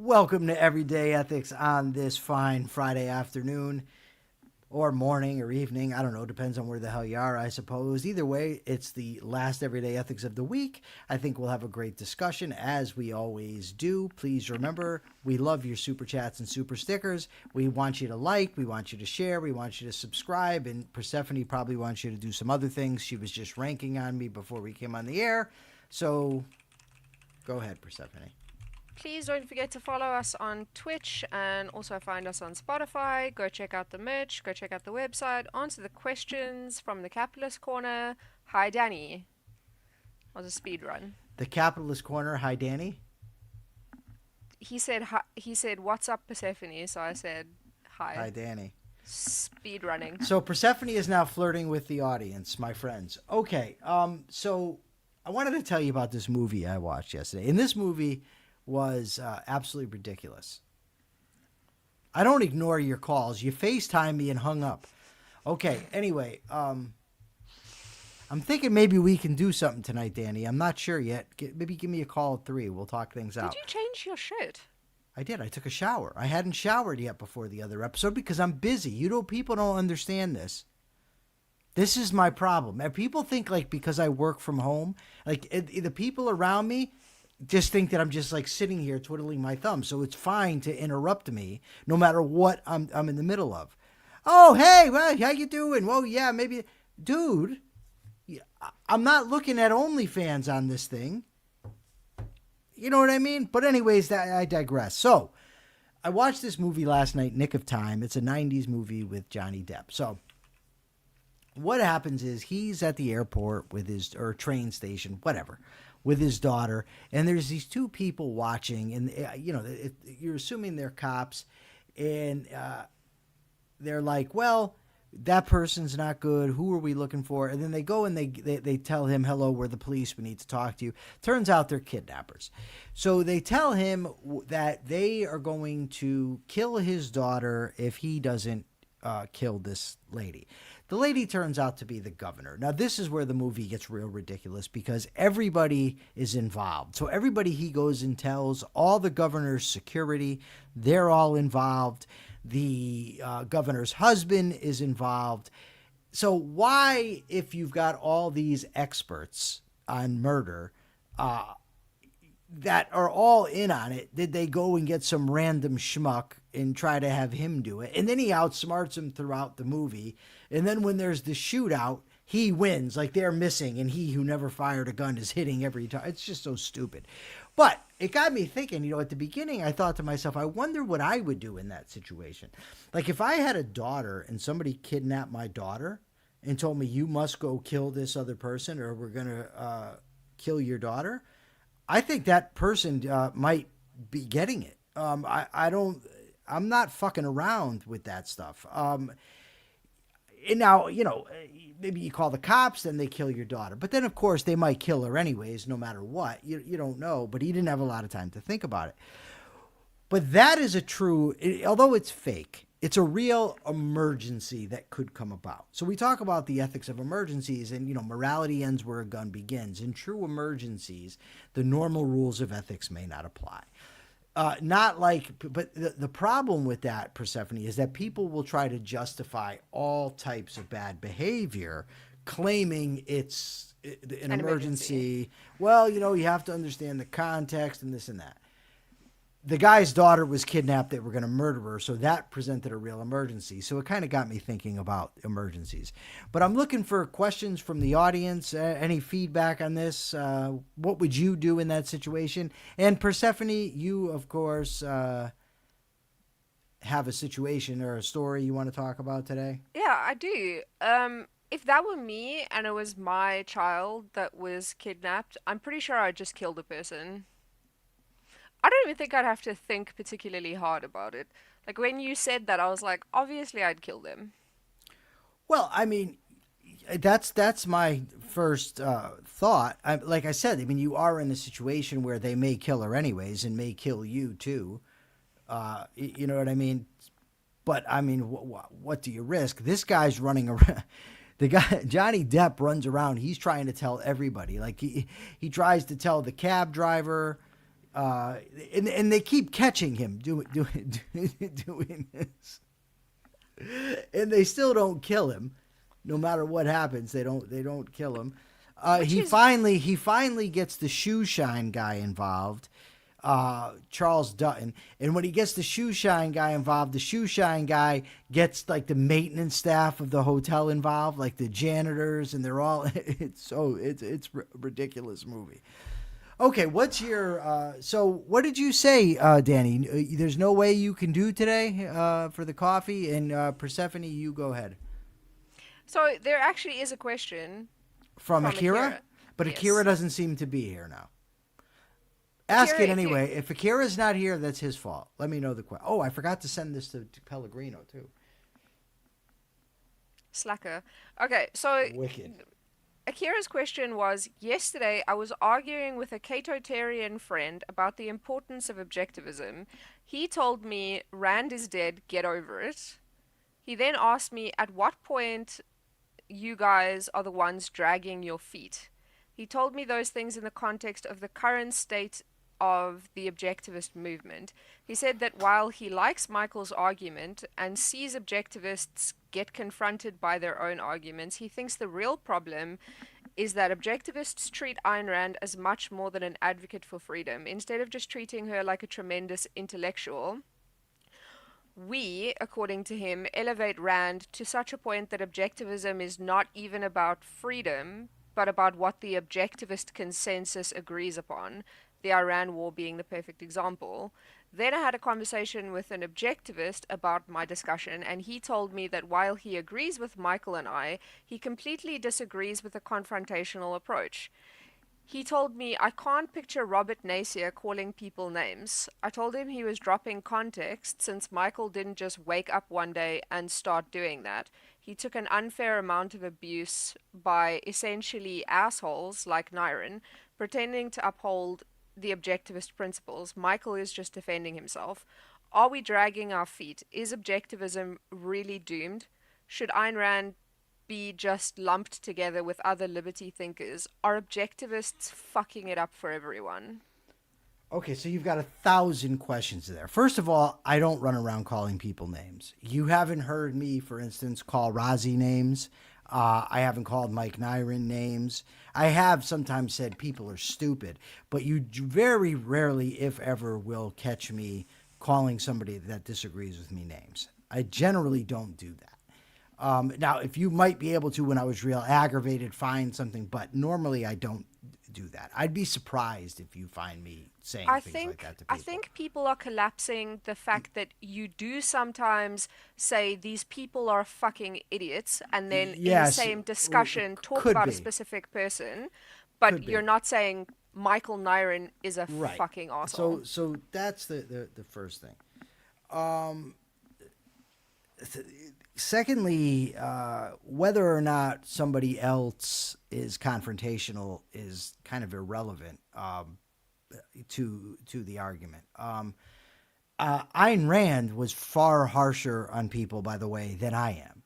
Welcome to Everyday Ethics on this fine Friday afternoon or morning or evening. I don't know. Depends on where the hell you are, I suppose. Either way, it's the last Everyday Ethics of the week. I think we'll have a great discussion, as we always do. Please remember, we love your super chats and super stickers. We want you to like. We want you to share. We want you to subscribe. And Persephone probably wants you to do some other things. She was just ranking on me before we came on the air. So go ahead, Persephone. Please don't forget to follow us on Twitch and also find us on Spotify. Go check out the merch. Go check out the website. Answer the questions from the Capitalist Corner. Hi, Danny. That was a speed run. The Capitalist Corner. Hi, Danny. He said, "What's up, Persephone?" So I said, "Hi." Hi, Danny. Speed running. So Persephone is now flirting with the audience, my friends. Okay, so I wanted to tell you about this movie I watched yesterday. And this movie was absolutely ridiculous. I don't ignore your calls. You FaceTime me and hung up. Okay, anyway, I'm thinking maybe we can do something tonight, Danny. I'm not sure yet. Maybe give me a call at 3. We'll talk things out. Did you change your shirt? I did. I took a shower. I hadn't showered yet before the other episode because I'm busy. People don't understand this. This is my problem. And people think like because I work from home, like the people around me just think that I'm just like sitting here twiddling my thumbs. So it's fine to interrupt me no matter what I'm in the middle of. Oh, hey, well, how you doing? Well, yeah, maybe. Dude, I'm not looking at OnlyFans on this thing. You know what I mean? But anyways, I digress. So I watched this movie last night, Nick of Time. It's a 90s movie with Johnny Depp. So what happens is he's at the airport with or train station, whatever, with his daughter, and there's these two people watching, and you're assuming they're cops, and they're like, well, that person's not good. Who are we looking for? And then they go and they tell him, hello, we're the police. We need to talk to you. Turns out they're kidnappers. So they tell him that they are going to kill his daughter if he doesn't kill this lady. The lady turns out to be the governor. Now, this is where the movie gets real ridiculous because everybody is involved. So everybody he goes and tells, all the governor's security, they're all involved. The governor's husband is involved. So why, if you've got all these experts on murder that are all in on it, did they go and get some random schmuck and try to have him do it? And then he outsmarts him throughout the movie. And then when there's the shootout, he wins. Like they're missing, and he who never fired a gun is hitting every time. It's just so stupid. But it got me thinking, at the beginning, I thought to myself, I wonder what I would do in that situation. Like if I had a daughter and somebody kidnapped my daughter and told me, you must go kill this other person or we're going to kill your daughter, I think that person might be getting it. I'm not fucking around with that stuff. And now, maybe you call the cops, then they kill your daughter. But then, of course, they might kill her anyways, no matter what. You don't know. But he didn't have a lot of time to think about it. But that is although it's fake, it's a real emergency that could come about. So we talk about the ethics of emergencies and, morality ends where a gun begins. In true emergencies, the normal rules of ethics may not apply. But the problem with that, Persephone, is that people will try to justify all types of bad behavior, claiming it's an emergency. Well, you have to understand the context and this and that. The guy's daughter was kidnapped. They were going to murder her, so that presented a real emergency. So it kind of got me thinking about emergencies. But I'm looking for questions from the audience. Any feedback on this? What would you do in that situation? And Persephone, you, of course, have a situation or a story you want to talk about today? Yeah, I do. If that were me and it was my child that was kidnapped, I'm pretty sure I'd just kill the person. I don't even think I'd have to think particularly hard about it. Like when you said that, I was like, obviously I'd kill them. Well, I mean, that's my first thought. Like I said, you are in a situation where they may kill her anyways and may kill you too. You know what I mean? But what do you risk? This guy's running around. The guy, Johnny Depp, runs around. He's trying to tell everybody. Like he tries to tell the cab driver. uh, and they keep catching him doing this, and they still don't kill him. No matter what happens, they don't kill him. Which He is finally gets the shoe shine guy involved, Charles Dutton. And when he gets the shoe shine guy involved, the shoe shine guy gets like the maintenance staff of the hotel involved, like the janitors, and they're all. It's a ridiculous movie. Okay, what's your so what did you say, Danny? There's no way you can do today for the coffee, and Persephone, you go ahead. so there actually is a question From from Akira, Akira. but Akira Yes. doesn't seem to be here now. Ask Akira, it if you anyway. If Akira's not here, that's his fault. Let me know the question. Oh, I forgot to send this to Pellegrino too. slacker. Okay, so Wicked. Akira's question was, yesterday I was arguing with a Catotarian friend about the importance of objectivism. He told me Rand is dead, get over it. He then asked me at what point you guys are the ones dragging your feet. He told me those things in the context of the current state of the objectivist movement. He said that while he likes Michael's argument and sees objectivists get confronted by their own arguments, he thinks the real problem is that objectivists treat Ayn Rand as much more than an advocate for freedom. Instead of just treating her like a tremendous intellectual, we, according to him, elevate Rand to such a point that objectivism is not even about freedom, but about what the objectivist consensus agrees upon, the Iran war being the perfect example. Then I had a conversation with an objectivist about my discussion, and he told me that while he agrees with Michael and I, he completely disagrees with the confrontational approach. He told me I can't picture Robert Nacier calling people names. I told him he was dropping context since Michael didn't just wake up one day and start doing that. He took an unfair amount of abuse by essentially assholes like Niren, pretending to uphold the objectivist principles. Michael is just defending himself. Are we dragging our feet? Is objectivism really doomed? Should Ayn Rand be just lumped together with other liberty thinkers? Are objectivists fucking it up for everyone? Okay, so you've got 1,000 questions there. First of all, I don't run around calling people names. You haven't heard me, for instance, call Razi names. I haven't called Mike Niren names. I have sometimes said people are stupid, but you very rarely, if ever, will catch me calling somebody that disagrees with me names. I generally don't do that. Now, if you might be able to, when I was real aggravated, find something, but normally I don't do that. I'd be surprised if you find me saying I things like think that to I people. think people are collapsing the fact that you do sometimes say these people are fucking idiots and then in the Yes, same discussion talk could about a be, specific person, but could you're be. not saying Michael Niren is a Right. fucking So asshole. so that's the first thing. Um, Secondly, whether or not somebody else is confrontational is kind of irrelevant to the argument. Ayn Rand was far harsher on people, by the way, than I am.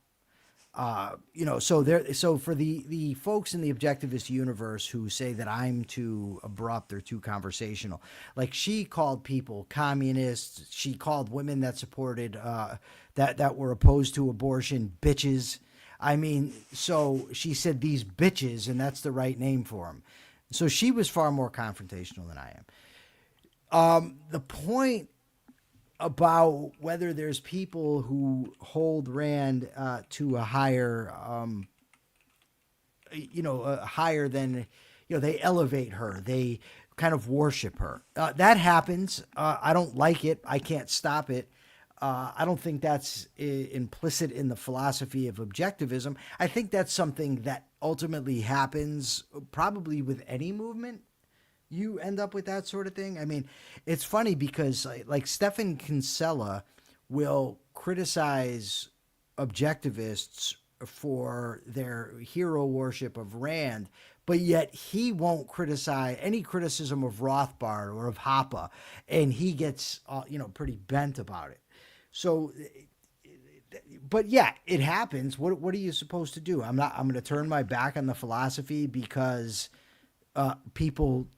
So for the folks in the objectivist universe who say that I'm too abrupt or too conversational, like she called people communists, she called women that supported that were opposed to abortion bitches. I mean, so she said these bitches, and that's the right name for them. So she was far more confrontational than I am. The point about whether there's people who hold Rand to a higher, higher than, they elevate her. They kind of worship her. That happens. I don't like it. I can't stop it. I don't think that's implicit in the philosophy of objectivism. I think that's something that ultimately happens probably with any movement. You end up with that sort of thing. I mean, it's funny because like Stefan Kinsella will criticize objectivists for their hero worship of Rand, but yet he won't criticize any criticism of Rothbard or of Hoppe, and he gets pretty bent about it. So, but yeah, it happens. What are you supposed to do? I'm going to turn my back on the philosophy because people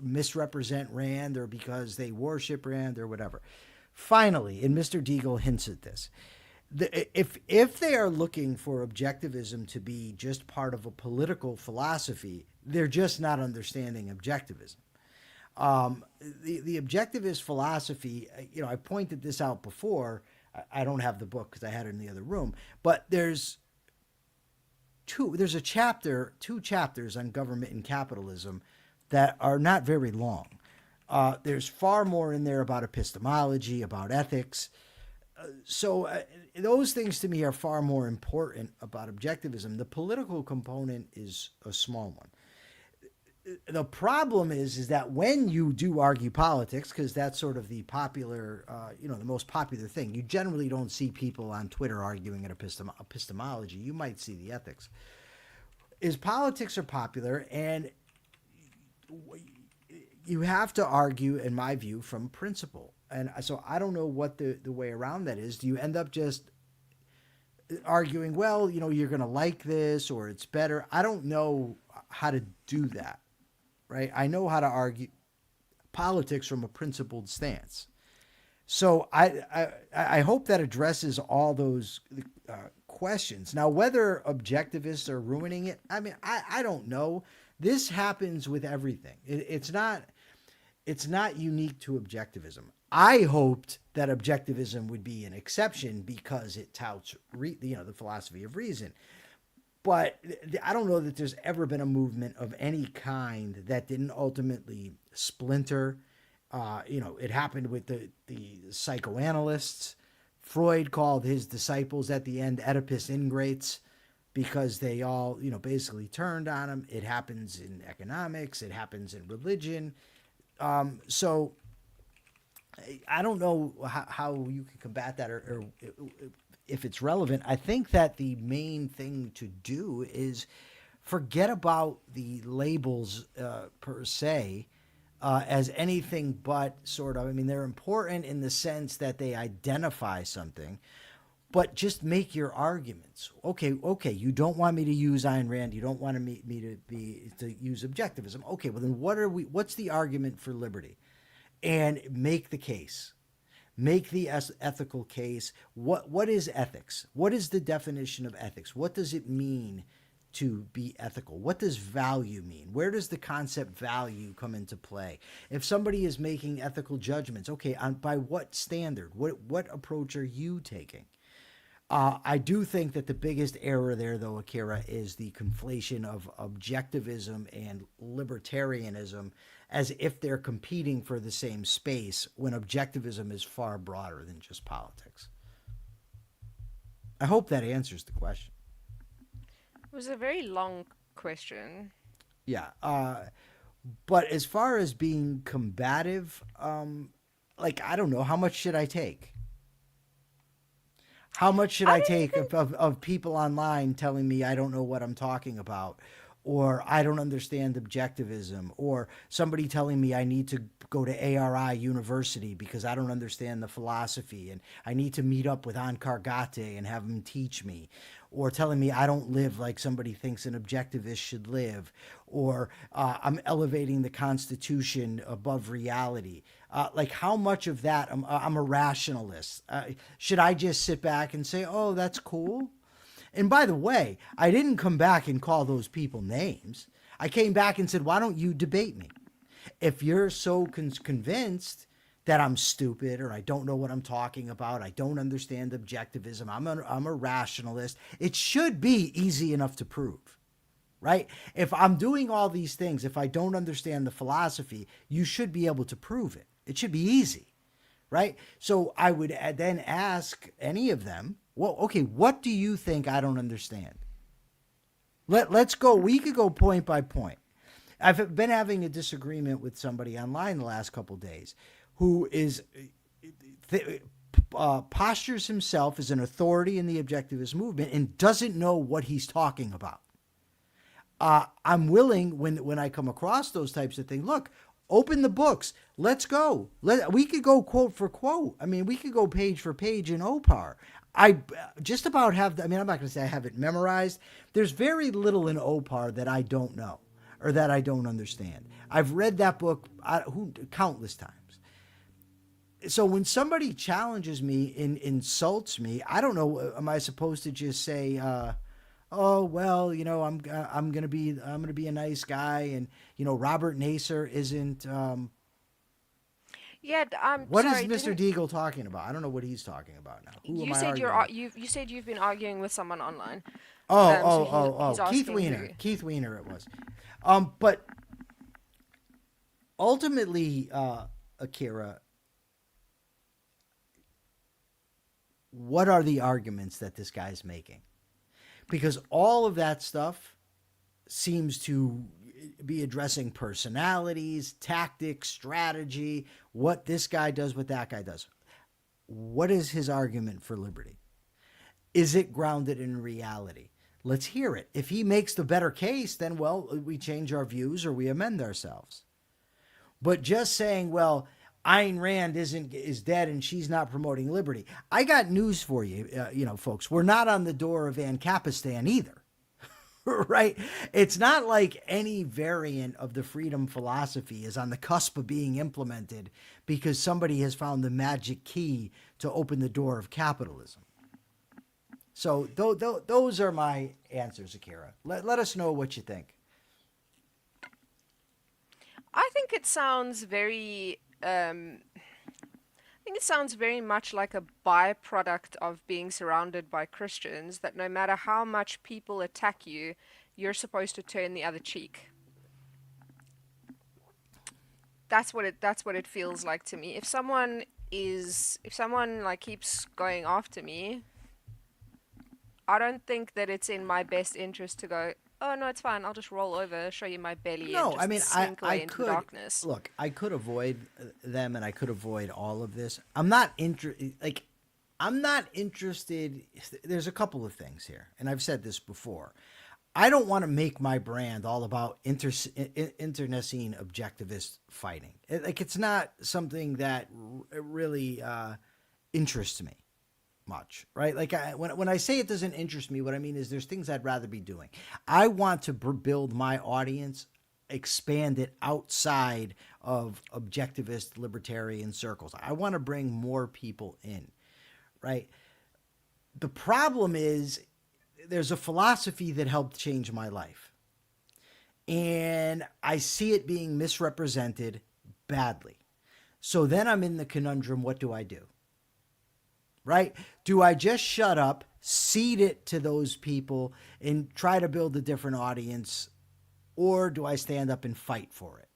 misrepresent Rand or because they worship Rand or whatever. Finally, and Mr. Deagle hints at this, if they are looking for objectivism to be just part of a political philosophy, they're just not understanding objectivism. The objectivist philosophy, I pointed this out before. I don't have the book because I had it in the other room, but there's two chapters on government and capitalism that are not very long. There's far more in there about epistemology, about ethics. So those things to me are far more important about objectivism. The political component is a small one. The problem is that when you do argue politics, because that's sort of the popular, the most popular thing, you generally don't see people on Twitter arguing at epistemology. You might see the ethics. Politics are popular, and you have to argue, in my view, from principle. And so I don't know what the way around that is. Do you end up just arguing, well, you're going to like this or it's better? I don't know how to do that, right? I know how to argue politics from a principled stance. So I hope that addresses all those questions. Now, whether objectivists are ruining it, I don't know. This happens with everything. It's not unique to objectivism. I hoped that objectivism would be an exception because it touts, the philosophy of reason. But I don't know that there's ever been a movement of any kind that didn't ultimately splinter. It happened with the psychoanalysts. Freud called his disciples at the end Oedipus ingrates because they all, basically turned on him. It happens in economics. It happens in religion. So I don't know how you can combat that or if it's relevant. I think that the main thing to do is forget about the labels per se as anything but sort of. They're important in the sense that they identify something, but just make your arguments. Okay, you don't want me to use Ayn Rand. You don't want me to use objectivism. Okay, well then what's the argument for liberty? And make the case. Make the ethical case. What is ethics? What is the definition of ethics? What does it mean to be ethical? What does value mean? Where does the concept value come into play? If somebody is making ethical judgments, okay, by what standard? What approach are you taking? I do think that the biggest error there, though, Akira, is the conflation of objectivism and libertarianism as if they're competing for the same space when objectivism is far broader than just politics. I hope that answers the question. It was a very long question. Yeah. But as far as being combative, I don't know, how much should I take? How much should I take of people online telling me I don't know what I'm talking about, or I don't understand objectivism, or somebody telling me I need to go to ARI University because I don't understand the philosophy and I need to meet up with Ankar Gate and have him teach me, or telling me I don't live like somebody thinks an objectivist should live, or I'm elevating the Constitution above reality. How much of that, I'm a rationalist. Should I just sit back and say, oh, that's cool? And by the way, I didn't come back and call those people names. I came back and said, why don't you debate me? If you're so convinced that I'm stupid or I don't know what I'm talking about, I don't understand objectivism, I'm a rationalist, it should be easy enough to prove, right? If I'm doing all these things, if I don't understand the philosophy, you should be able to prove it. It should be easy, right? So I would then ask any of them, well, okay, what do you think I don't understand? Let's go. We could go point by point. I've been having a disagreement with somebody online the last couple of days who is postures himself as an authority in the objectivist movement and doesn't know what he's talking about. I'm willing, when I come across those types of things, look, open the books. Let's go. We could go quote for quote. We could go page for page in OPAR. I just about have, I'm not going to say I have it memorized. There's very little in OPAR that I don't know or that I don't understand. I've read that book countless times. So when somebody challenges me and insults me, I don't know. Am I supposed to just say, "Oh well, I'm gonna be a nice guy," and Robert Nasser isn't. Yeah, I'm What is sorry, Mr. didn't Deagle talking about? I don't know what he's talking about now. Who am you I said arguing with? you said you've been arguing with someone online. Oh, So oh, oh, he's oh, Keith asking who. Weiner. Keith Weiner it was. But ultimately, Akira, what are the arguments that this guy's making? Because all of that stuff seems to be addressing personalities, tactics, strategy, what this guy does, what that guy does. What is his argument for liberty? Is it grounded in reality? Let's hear it. If he makes the better case, then, well, we change our views or we amend ourselves. But just saying, well, Ayn Rand is dead and she's not promoting liberty. I got news for you, folks. We're not on the door of Ancapistan either, right? It's not like any variant of the freedom philosophy is on the cusp of being implemented because somebody has found the magic key to open the door of capitalism. So those are my answers, Akira. Let us know what you think. I think it sounds very I think it sounds very much like a byproduct of being surrounded by Christians that no matter how much people attack you, you're supposed to turn the other cheek. That's what it feels like to me. If someone like keeps going after me, I don't think that it's in my best interest to go, "Oh no, it's fine. I'll just roll over, show you my belly and No, I just mean, slink I away into the could darkness." look. I could avoid them, and I could avoid all of this. I'm not like I'm not interested. There's a couple of things here, and I've said this before. I don't want to make my brand all about internecine objectivist fighting. It's not something that really interests me much, right? Like when I say it doesn't interest me, what I mean is there's things I'd rather be doing. I want to build my audience, expand it outside of objectivist libertarian circles. I want to bring more people in, right? The problem is there's a philosophy that helped change my life, and I see it being misrepresented badly. So then I'm in the conundrum, what do I do? Right? Do I just shut up, cede it to those people, and try to build a different audience, or do I stand up and fight for it?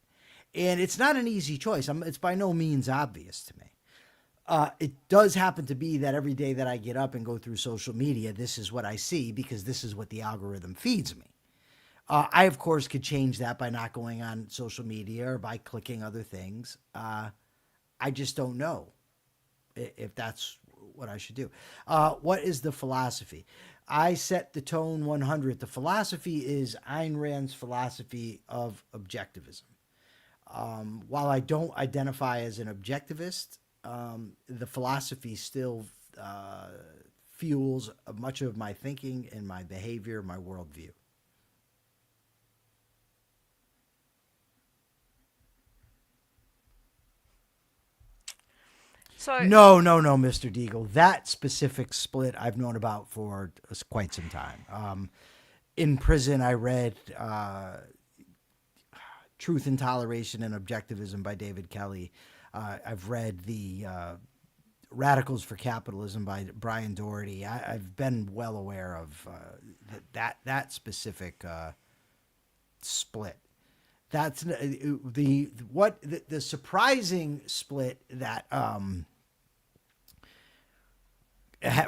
And it's not an easy choice. It's by no means obvious to me. It does happen to be that every day that I get up and go through social media, this is what I see because this is what the algorithm feeds me. I, of course, could change that by not going on social media or by clicking other things. I just don't know if that's what I should do. What is the philosophy? I set the tone 100. The philosophy is Ayn Rand's philosophy of objectivism. While I don't identify as an objectivist, the philosophy still fuels much of my thinking and my behavior, my worldview. So No, Mr. Deagle. That specific split I've known about for quite some time. In prison, I read Truth and Toleration and Objectivism by David Kelly. I've read the Radicals for Capitalism by Brian Doherty. I've been well aware of that specific split. That's the surprising split that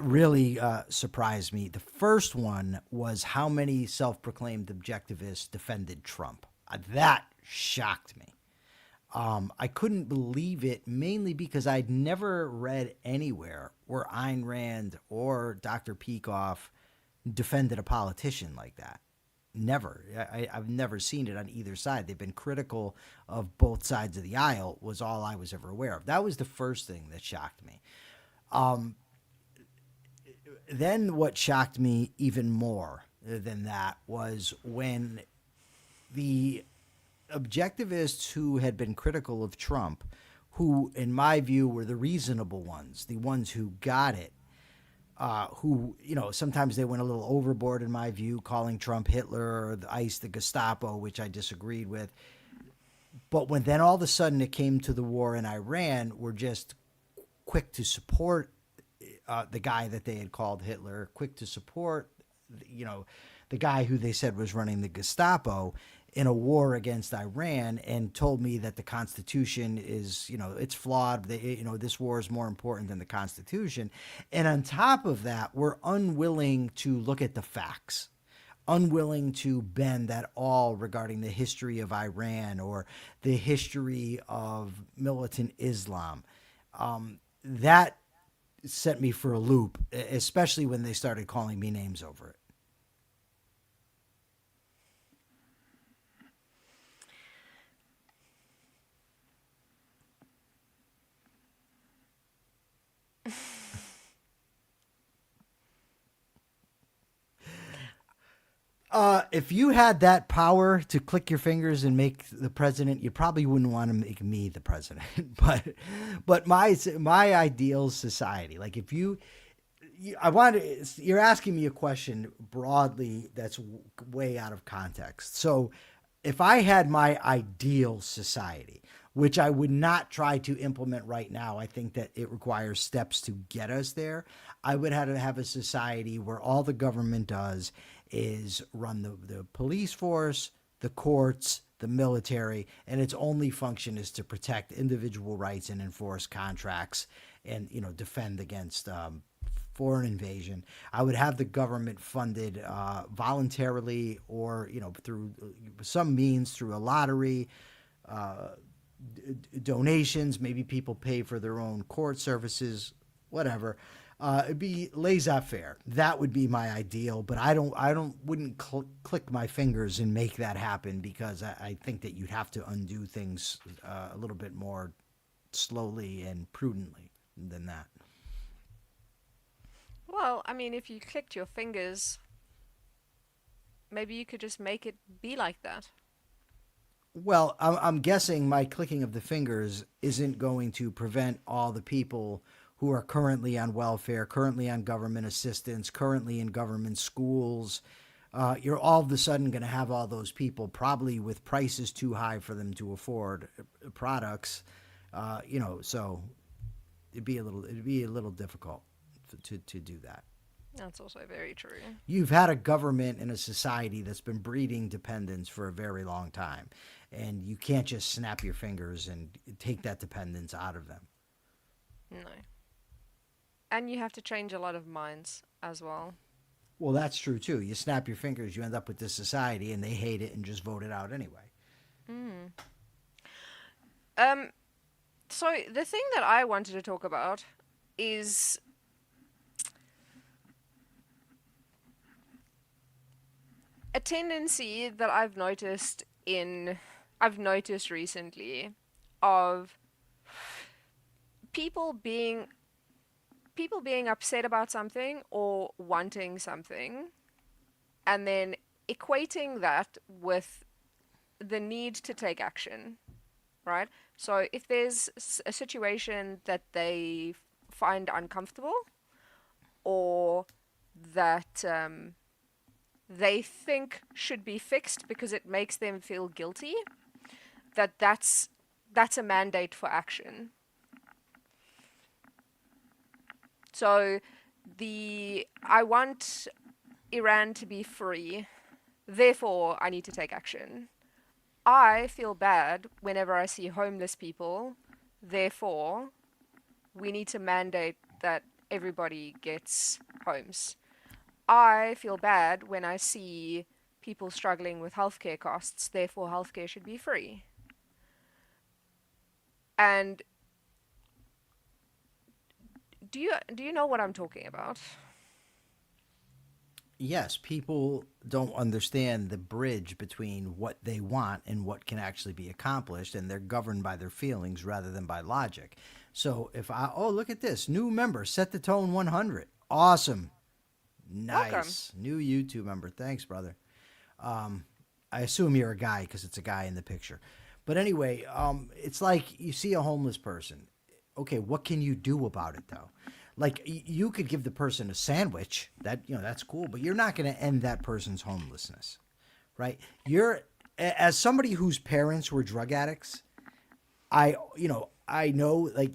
really surprised me. The first one was how many self-proclaimed objectivists defended Trump. That shocked me. I couldn't believe it, mainly because I'd never read anywhere where Ayn Rand or Dr. Peikoff defended a politician like that. Never. I've never seen it on either side. They've been critical of both sides of the aisle, was all I was ever aware of. That was the first thing that shocked me. Then what shocked me even more than that was when the objectivists who had been critical of Trump, who, in my view, were the reasonable ones, the ones who got it, who, sometimes they went a little overboard, in my view, calling Trump Hitler or the ICE the Gestapo, which I disagreed with. But when then all of a sudden it came to the war in Iran, were just quick to support the guy that they had called Hitler, quick to support, the guy who they said was running the Gestapo in a war against Iran, and told me that the Constitution is, it's flawed. This war is more important than the Constitution. And on top of that, we're unwilling to look at the facts, unwilling to bend at all regarding the history of Iran or the history of militant Islam. That set me for a loop, especially when they started calling me names over it. If you had that power to click your fingers and make the president, you probably wouldn't want to make me the president. but my ideal society, like if you're asking me a question broadly that's way out of context. So if I had my ideal society, which I would not try to implement right now, I think that it requires steps to get us there. I would have to have a society where all the government does is run the police force, the courts, the military, and its only function is to protect individual rights and enforce contracts and defend against foreign invasion. I would have the government funded voluntarily or through some means, through a lottery, donations. Maybe people pay for their own court services, whatever. It'd be laissez-faire. That would be my ideal, but wouldn't click my fingers and make that happen, because I think that you'd have to undo things a little bit more slowly and prudently than that. Well, I mean, if you clicked your fingers, maybe you could just make it be like that. Well, I'm guessing my clicking of the fingers isn't going to prevent all the people who are currently on welfare, currently on government assistance, currently in government schools. You're all of a sudden going to have all those people probably with prices too high for them to afford products. So it'd be a little difficult to do that. That's also very true. You've had a government and a society that's been breeding dependence for a very long time, and you can't just snap your fingers and take that dependence out of them. No. And you have to change a lot of minds as well. Well, that's true too. You snap your fingers, you end up with this society, and they hate it and just vote it out anyway. Mm. Um, so the thing that I wanted to talk about is a tendency that I've noticed recently of people being upset about something or wanting something, and then equating that with the need to take action, right? So if there's a situation that they find uncomfortable, or that they think should be fixed because it makes them feel guilty, that's a mandate for action. So I want Iran to be free, therefore I need to take action. I feel bad whenever I see homeless people, therefore we need to mandate that everybody gets homes. I feel bad when I see people struggling with healthcare costs, therefore healthcare should be free. And do you know what I'm talking about? Yes, people don't understand the bridge between what they want and what can actually be accomplished, and they're governed by their feelings rather than by logic. So look at this, new member, Set the Tone 100. Awesome. Nice. Welcome. New YouTube member. Thanks, brother. I assume you're a guy because it's a guy in the picture. But anyway, it's like you see a homeless person. Okay, what can you do about it though? Like you could give the person a sandwich. That's cool, but you're not going to end that person's homelessness, right? You're as somebody whose parents were drug addicts. I know like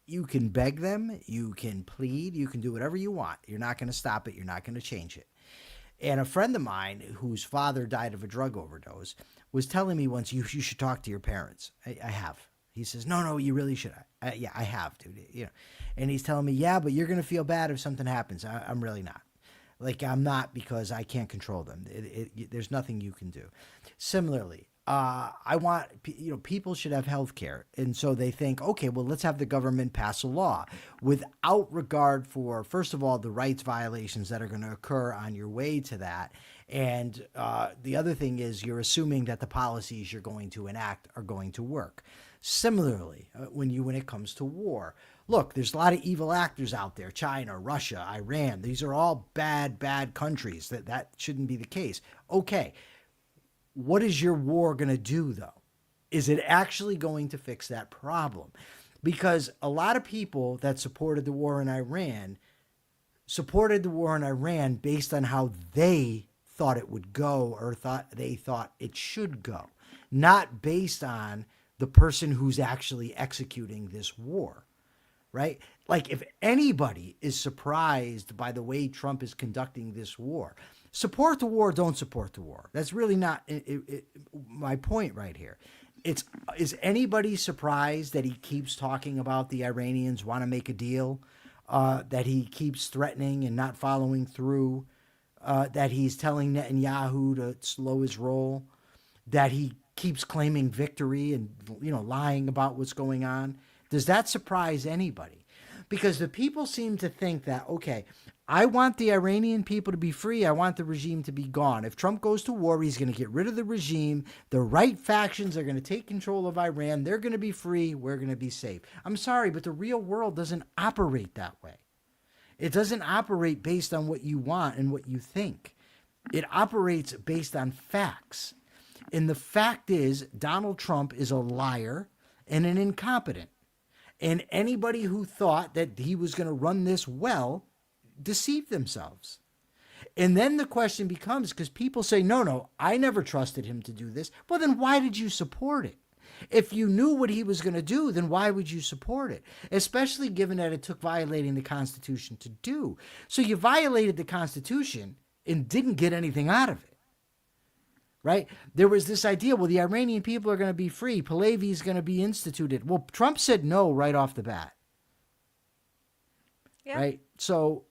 you can beg them, you can plead, you can do whatever you want. You're not going to stop it. You're not going to change it. And a friend of mine whose father died of a drug overdose was telling me once, you should talk to your parents. I have. He says, no, you really should. Yeah, I have, dude. And he's telling me, yeah, but you're going to feel bad if something happens. I'm really not. Like, I'm not because I can't control them. There's nothing you can do. Similarly, I want, people should have health care. And so they think, okay, well, let's have the government pass a law without regard for, first of all, the rights violations that are going to occur on your way to that. And the other thing is you're assuming that the policies you're going to enact are going to work. Similarly, when it comes to war, look, there's a lot of evil actors out there. China, Russia, Iran. These are all bad countries. That shouldn't be the case. Okay. What is your war going to do, though? Is it actually going to fix that problem? Because a lot of people that supported the war in Iran based on how they thought it would go or they thought it should go, not based on the person who's actually executing this war, right? Like if anybody is surprised by the way Trump is conducting this war, support the war, don't support the war. That's really not my point right here. Is anybody surprised that he keeps talking about the Iranians want to make a deal, that he keeps threatening and not following through, that he's telling Netanyahu to slow his roll, that he keeps claiming victory and lying about what's going on? Does that surprise anybody? Because the people seem to think that, okay, I want the Iranian people to be free. I want the regime to be gone. If Trump goes to war, he's going to get rid of the regime. The right factions are going to take control of Iran. They're going to be free. We're going to be safe. I'm sorry, but the real world doesn't operate that way. It doesn't operate based on what you want and what you think. It operates based on facts. And the fact is, Donald Trump is a liar and an incompetent. And anybody who thought that he was going to run this well deceived themselves. And then the question becomes, because people say, no, I never trusted him to do this. Well, then why did you support it? If you knew what he was going to do, then why would you support it? Especially given that it took violating the Constitution to do. So you violated the Constitution and didn't get anything out of it. Right? There was this idea, well, the Iranian people are going to be free. Pahlavi is going to be instituted. Well, Trump said no right off the bat. Yeah. Right? So,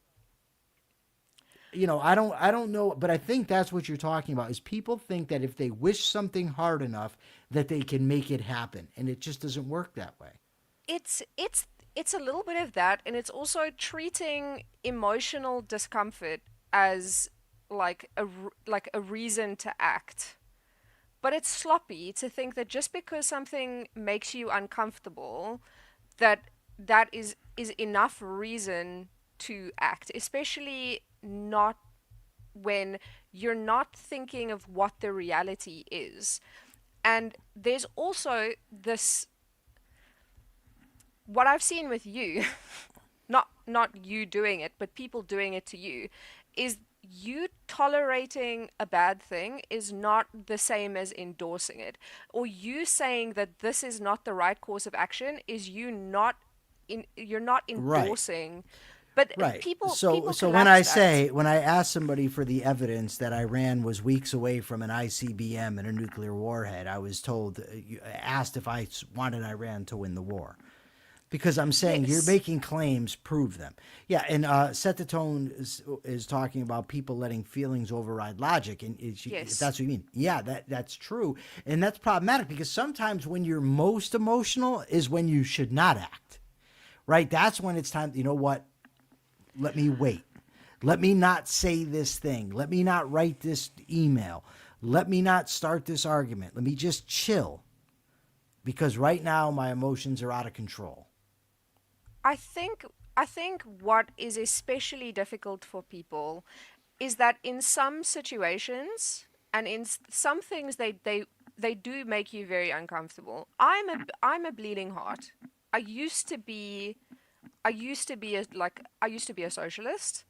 I don't know, but I think that's what you're talking about is people think that if they wish something hard enough that they can make it happen, and it just doesn't work that way. It's a little bit of that, and it's also treating emotional discomfort as like a reason to act. But it's sloppy to think that just because something makes you uncomfortable, that is enough reason to act, especially not when you're not thinking of what the reality is. And there's also this, what I've seen with you, not you doing it, but people doing it to you, is you tolerating a bad thing is not the same as endorsing it. Or you saying that this is not the right course of action is you're not Right. endorsing. But Right. people So collapse that. when I asked somebody for the evidence that Iran was weeks away from an ICBM and a nuclear warhead, I was told, asked if I wanted Iran to win the war. Because I'm saying you're Yes. making claims, prove them. Yeah, and Set the Tone is talking about people letting feelings override logic, and if Yes. that's what you mean, yeah, that's true, and that's problematic because sometimes when you're most emotional is when you should not act, right? That's when it's time. You know what? Let me wait. Let me not say this thing. Let me not write this email. Let me not start this argument. Let me just chill because right now my emotions are out of control. I think what is especially difficult for people is that in some situations, and some things they do make you very uncomfortable. I'm a bleeding heart. I used to be I used to be a socialist.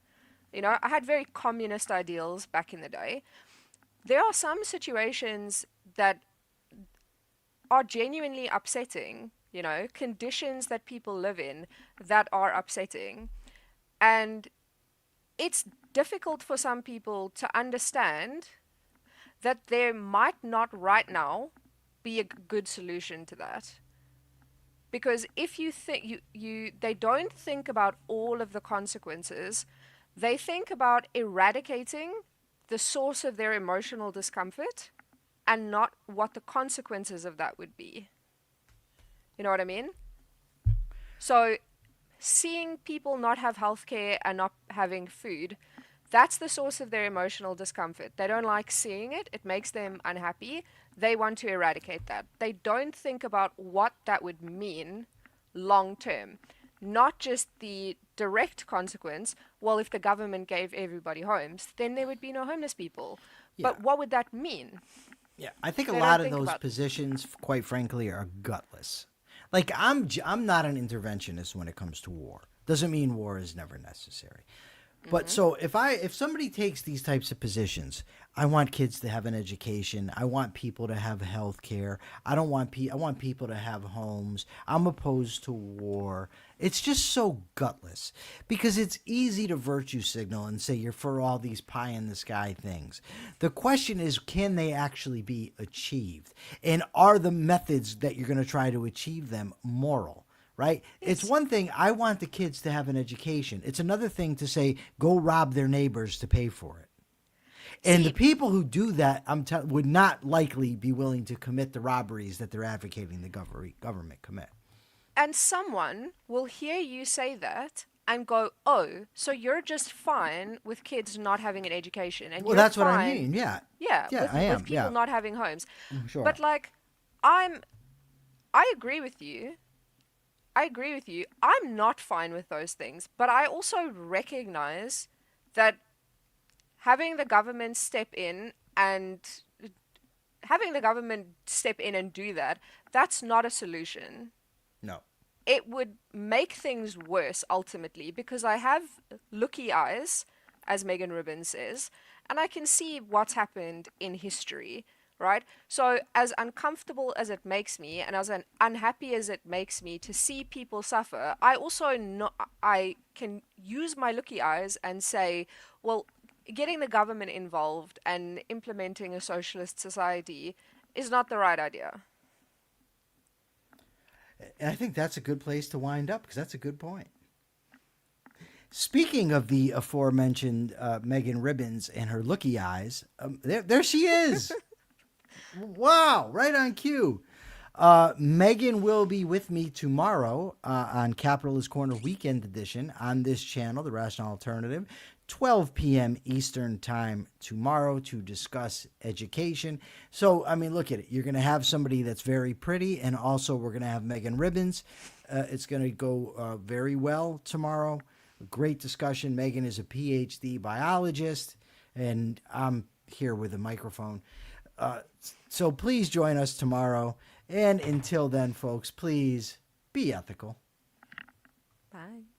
You know, I had very communist ideals back in the day. There are some situations that are genuinely upsetting, you know, conditions that people live in that are upsetting. And it's difficult for some people to understand that there might not right now be a good solution to that. Because if you think they don't think about all of the consequences, they think about eradicating the source of their emotional discomfort and not what the consequences of that would be. You know what I mean? So seeing people not have healthcare and not having food, that's the source of their emotional discomfort. They don't like seeing it, it makes them unhappy. They want to eradicate that. They don't think about what that would mean long term. Not just the direct consequence, well, if the government gave everybody homes, then there would be no homeless people. Yeah. But what would that mean? Yeah, I think a They lot don't of think those about. positions, quite frankly, are gutless. Like I'm not an interventionist when it comes to war. Doesn't mean war is never necessary. But Hmm. so if somebody takes these types of positions, I want kids to have an education. I want people to have health care. I want people to have homes. I'm opposed to war. It's just so gutless because it's easy to virtue signal and say you're for all these pie in the sky things. The question is, can they actually be achieved? And are the methods that you're going to try to achieve them moral? Right? It's Yes. one thing, I want the kids to have an education. It's another thing to say, go rob their neighbors to pay for it. And the See, people who do that, would not likely be willing to commit the robberies that they're advocating the government commit. and someone will hear you say that and go, oh, so you're just fine with kids not having an education and Well, you're that's what I fine, mean. Yeah. yeah, Yeah, with I am. people Yeah. not having homes. Sure. But like, I'm, I agree with you. I agree with you. I'm not fine with those things, but I also recognize that having the government step in and having the government step in and do that, that's not a solution. No. It would make things worse ultimately because I have looky eyes, as Megan Rubin says, and I can see what's happened in history, right? So, as uncomfortable as it makes me and as unhappy as it makes me to see people suffer, I also know I can use my looky eyes and say, well, getting the government involved and implementing a socialist society is not the right idea. And I think that's a good place to wind up because that's a good point. Speaking of the aforementioned Megan Ribbons and her looky eyes, there she is. Wow, right on cue. Megan will be with me tomorrow on Capitalist Corner Weekend Edition on this channel, The Rational Alternative, 12 p.m. Eastern Time tomorrow to discuss education. So, I mean, look at it. You're going to have somebody that's very pretty, and also we're going to have Megan Ribbons. It's going to go very well tomorrow. Great discussion. Megan is a PhD biologist, and I'm here with a microphone. Uh, so please join us tomorrow. And until then, folks, please be ethical. Bye.